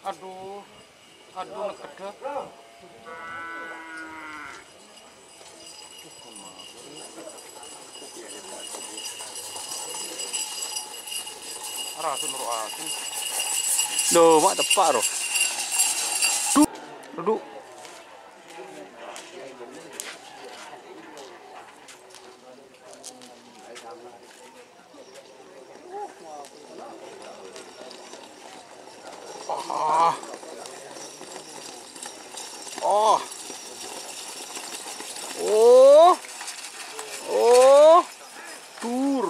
Aduh, aduh, nekeda. Rasun ro asin. Loh, mak tepak ro. Duduk. Ah. Oh. Oh. Oh. Tur.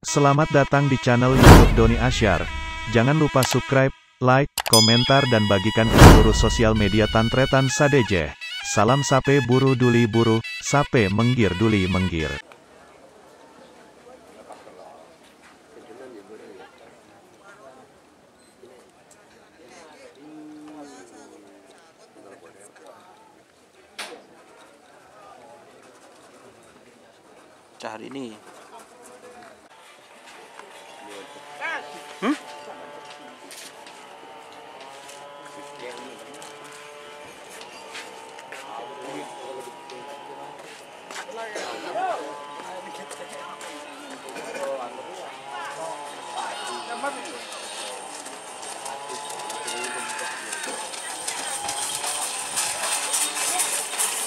Selamat datang di channel YouTube Doni Asyar. Jangan lupa subscribe, like, komentar dan bagikan ke seluruh sosial media Tantretan Sadejeh. Salam sape buru duli buru, sape menggir duli menggir. Hari ini.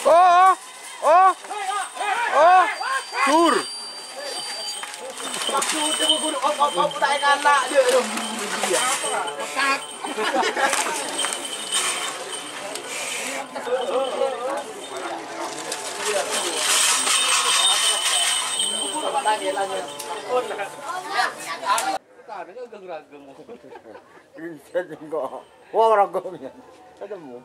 Oh, oh, oh, tur. Wah, ragungnya. Ketemu.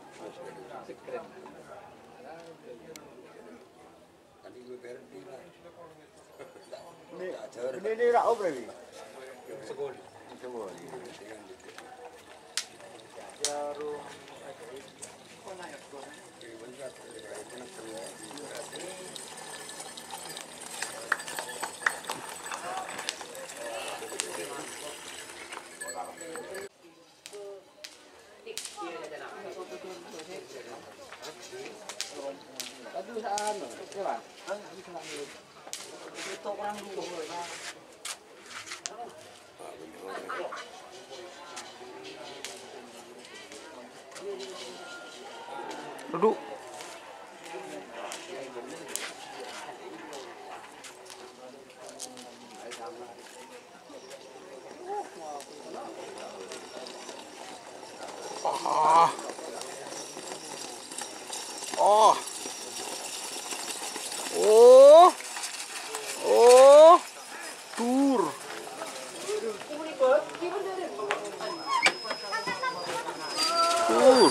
Ini rak apa ini? Segol. Segol. Jarum. Aduh, saan. Coba. Itu orang dulu. Duduk. Ah. Oh. Oh. Oh. Tur. Tur.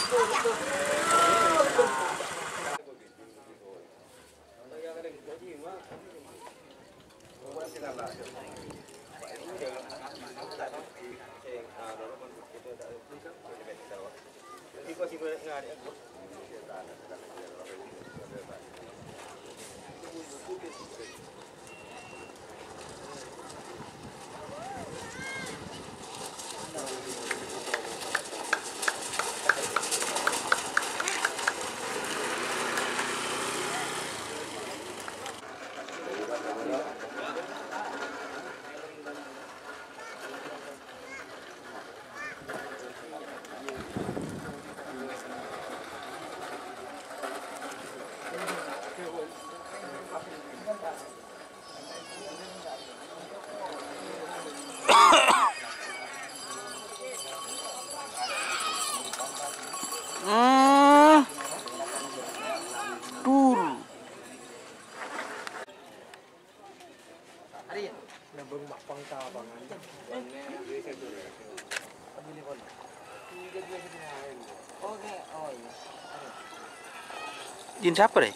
Jin siapa deh?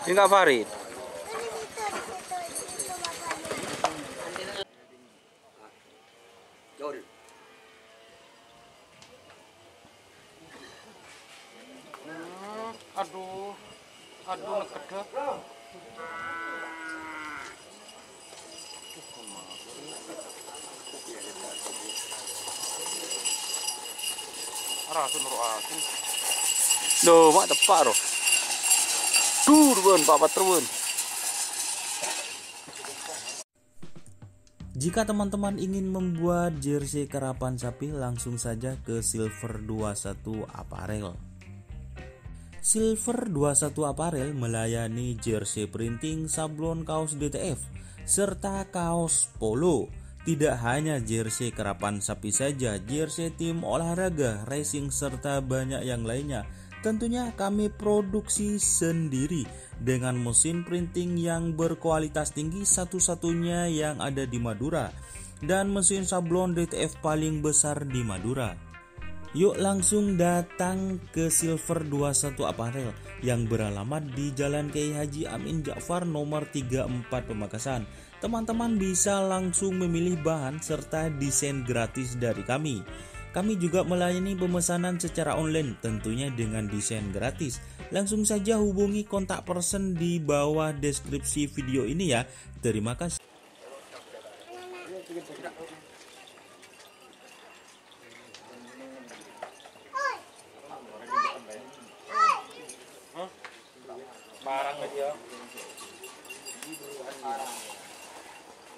Ini nggak Farid. Aduh, nekedek. Rasun asin. Loh, mak tepak roh. Turun, Pak turun. Jika teman-teman ingin membuat jersey karapan sapi, langsung saja ke Silver 21 Apparel. Silver 21 Apparel melayani jersey printing, sablon kaos DTF, serta kaos polo. Tidak hanya jersey karapan sapi saja, jersey tim olahraga, racing, serta banyak yang lainnya. Tentunya kami produksi sendiri dengan mesin printing yang berkualitas tinggi, satu-satunya yang ada di Madura, dan mesin sablon DTF paling besar di Madura. Yuk langsung datang ke Silver 21 Apparel yang beralamat di Jalan Kiai Haji Amin Ja'far nomor 34 Pamekasan. Teman-teman bisa langsung memilih bahan serta desain gratis dari kami. Kami juga melayani pemesanan secara online, tentunya dengan desain gratis. Langsung saja hubungi kontak person di bawah deskripsi video ini ya. Terima kasih. Barang aja.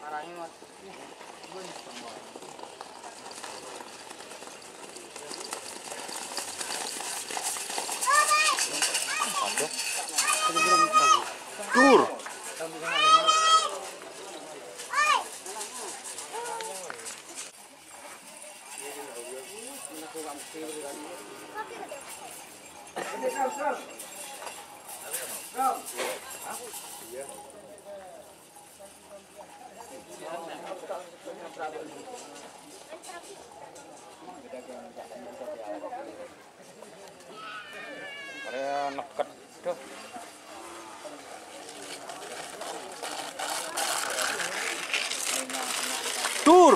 Arahnya mah Tur. Karya neket dah. Tur.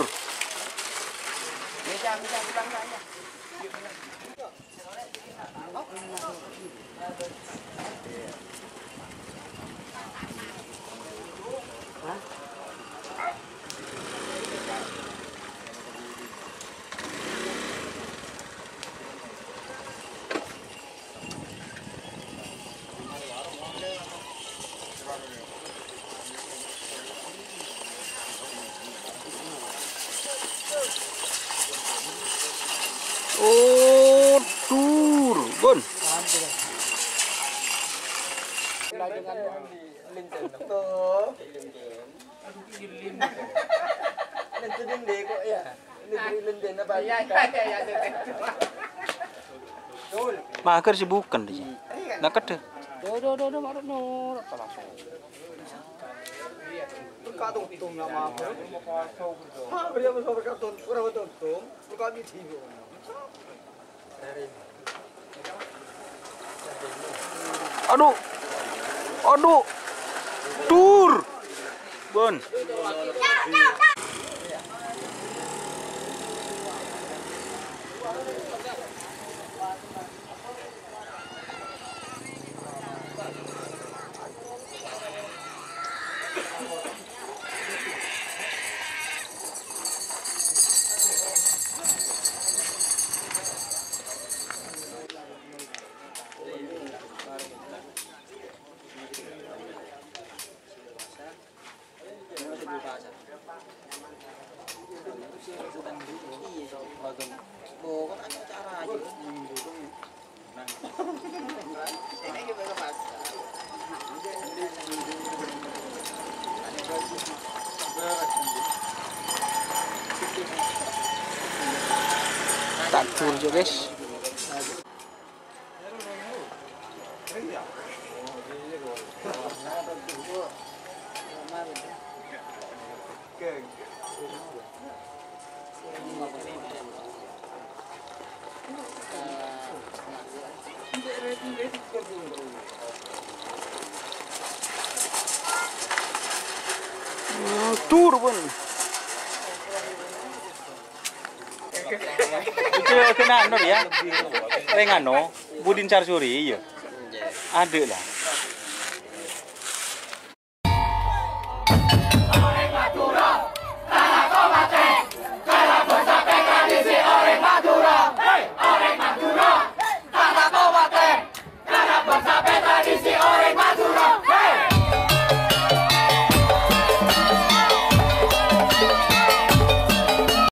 Oh, tur, Bun. dengan linten tuh. Linten deh kok ya. Linten apa? Iya. Mager sih bukan dia. Naket deh. Do marut nur langsung. Tung nama aku. Ha, beliau masuk ke tung, kurang tung. Bukan di TV. Aduh. Aduh. Tur. Bun. Tak tur juga guys. Tur pun. Itu kena anu ya. Rengano, Budin Carsuri ya. Ada lah.